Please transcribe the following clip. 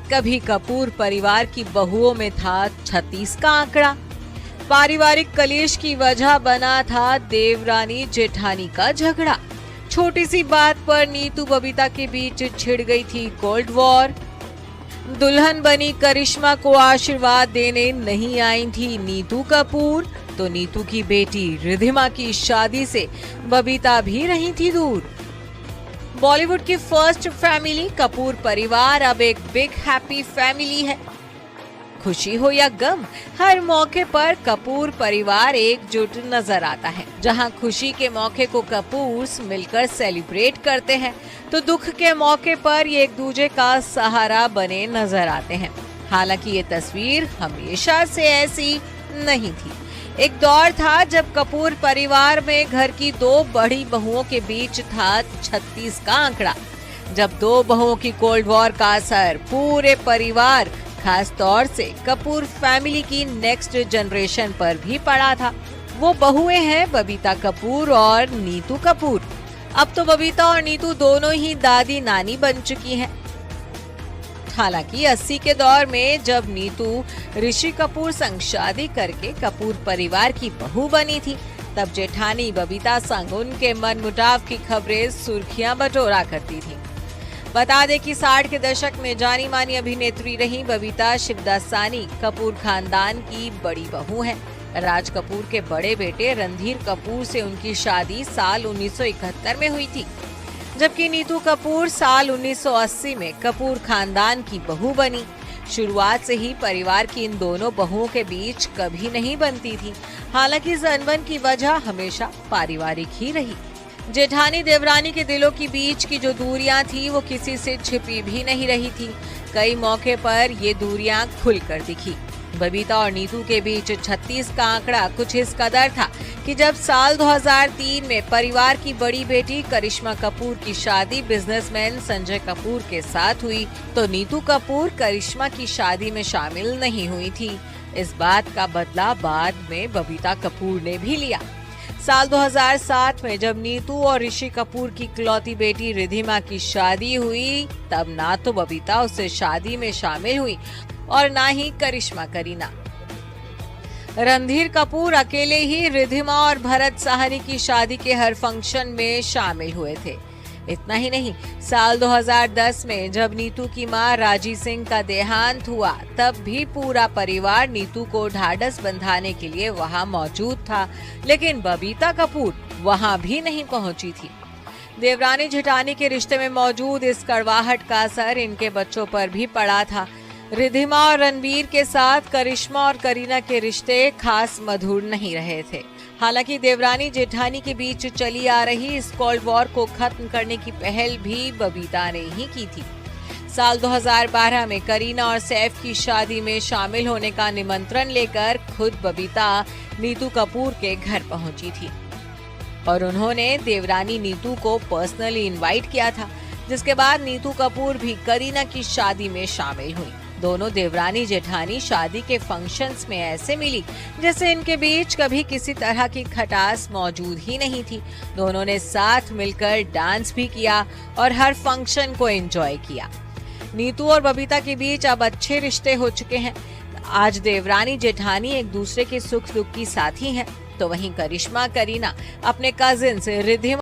कभी कपूर परिवार की बहुओं में था 36 का आंकड़ा। पारिवारिक कलेश की वजह बना था देवरानी जेठानी का झगड़ा। छोटी सी बात पर नीतू बबीता के बीच छिड़ गई थी कोल्ड वॉर। दुल्हन बनी करिश्मा को आशीर्वाद देने नहीं आई थी नीतू कपूर, तो नीतू की बेटी रिधिमा की शादी से बबीता भी रही थी दूर। बॉलीवुड की फर्स्ट फैमिली कपूर परिवार अब एक बिग हैप्पी फैमिली है। खुशी हो या गम, हर मौके पर कपूर परिवार एकजुट नजर आता है। जहां खुशी के मौके को कपूर्स मिलकर सेलिब्रेट करते हैं, तो दुख के मौके पर ये एक दूसरे का सहारा बने नजर आते हैं। हालांकि ये तस्वीर हमेशा से ऐसी नहीं थी। एक दौर था जब कपूर परिवार में घर की 2 बड़ी बहुओं के बीच था 36 का आंकड़ा। जब 2 बहुओं की कोल्ड वॉर का असर पूरे परिवार, खास तौर से कपूर फैमिली की नेक्स्ट जनरेशन पर भी पड़ा था। वो बहुएं हैं बबीता कपूर और नीतू कपूर। अब तो बबीता और नीतू दोनों ही दादी नानी बन चुकी हैं। हालांकि 80 के दौर में जब नीतू ऋषि कपूर संग शादी करके कपूर परिवार की बहू बनी थी, तब जेठानी बबीता संग उनके मनमुटाव की खबरें सुर्खियां बटोरा करती थी। बता दें कि 60 के दशक में जानी मानी अभिनेत्री रही बबीता शिवदासानी कपूर खानदान की बड़ी बहू हैं। राज कपूर के बड़े बेटे रणधीर कपूर से उनकी शादी साल 1971 में हुई थी, जबकि नीतू कपूर साल 1980 में कपूर खानदान की बहू बनी। शुरुआत से ही परिवार की इन दोनों बहुओं के बीच कभी नहीं बनती थी। हालांकि इस अनबन की वजह हमेशा पारिवारिक ही रही। जेठानी देवरानी के दिलों के बीच की जो दूरियां थी वो किसी से छिपी भी नहीं रही थी। कई मौके पर ये दूरियां खुलकर दिखी। बबीता और नीतू के बीच 36 का आंकड़ा कुछ इस कदर था कि जब साल 2003 में परिवार की बड़ी बेटी करिश्मा कपूर की शादी बिजनेसमैन संजय कपूर के साथ हुई, तो नीतू कपूर करिश्मा की शादी में शामिल नहीं हुई थी। इस बात का बदला बाद में बबीता कपूर ने भी लिया। साल 2007 में जब नीतू और ऋषि कपूर की इकलौती बेटी रिधिमा की शादी हुई, तब ना तो बबीता उससे शादी में शामिल हुई और ना ही करिश्मा करीना। रणधीर कपूर अकेले ही रिधिमा और भरत साहनी की शादी के हर फंक्शन में शामिल हुए थे। इतना ही नहीं, साल 2010 में जब नीतू की मां राजी सिंह का देहांत हुआ, तब भी पूरा परिवार नीतू को ढाढ़स बंधाने के लिए वहां मौजूद था, लेकिन बबीता कपूर वहां भी नहीं पहुंची थी। देवरानी जेठानी के रिश्ते में मौजूद इस कड़वाहट का असर इनके बच्चों पर भी पड़ा था। रिधिमा और रणबीर के साथ करिश्मा और करीना के रिश्ते खास मधुर नहीं रहे थे। हालांकि देवरानी जेठानी के बीच चली आ रही इस कोल्ड वॉर को खत्म करने की पहल भी बबीता ने ही की थी। साल 2012 में करीना और सैफ की शादी में शामिल होने का निमंत्रण लेकर खुद बबीता नीतू कपूर के घर पहुंची थी और उन्होंने देवरानी नीतू को पर्सनली इनवाइट किया था, जिसके बाद नीतू कपूर भी करीना की शादी में शामिल हुई। दोनों देवरानी जेठानी शादी के फंक्शंस में ऐसे मिली जैसे इनके बीच कभी किसी तरह की खटास मौजूद ही नहीं थी। दोनों ने साथ मिलकर डांस भी किया और हर फंक्शन को एंजॉय किया। नीतू और बबीता के बीच अब अच्छे रिश्ते हो चुके हैं। आज देवरानी जेठानी एक दूसरे के सुख दुख की साथी हैं, तो वहीं करिश्मा करीना अपने कजिन्स रिधिमा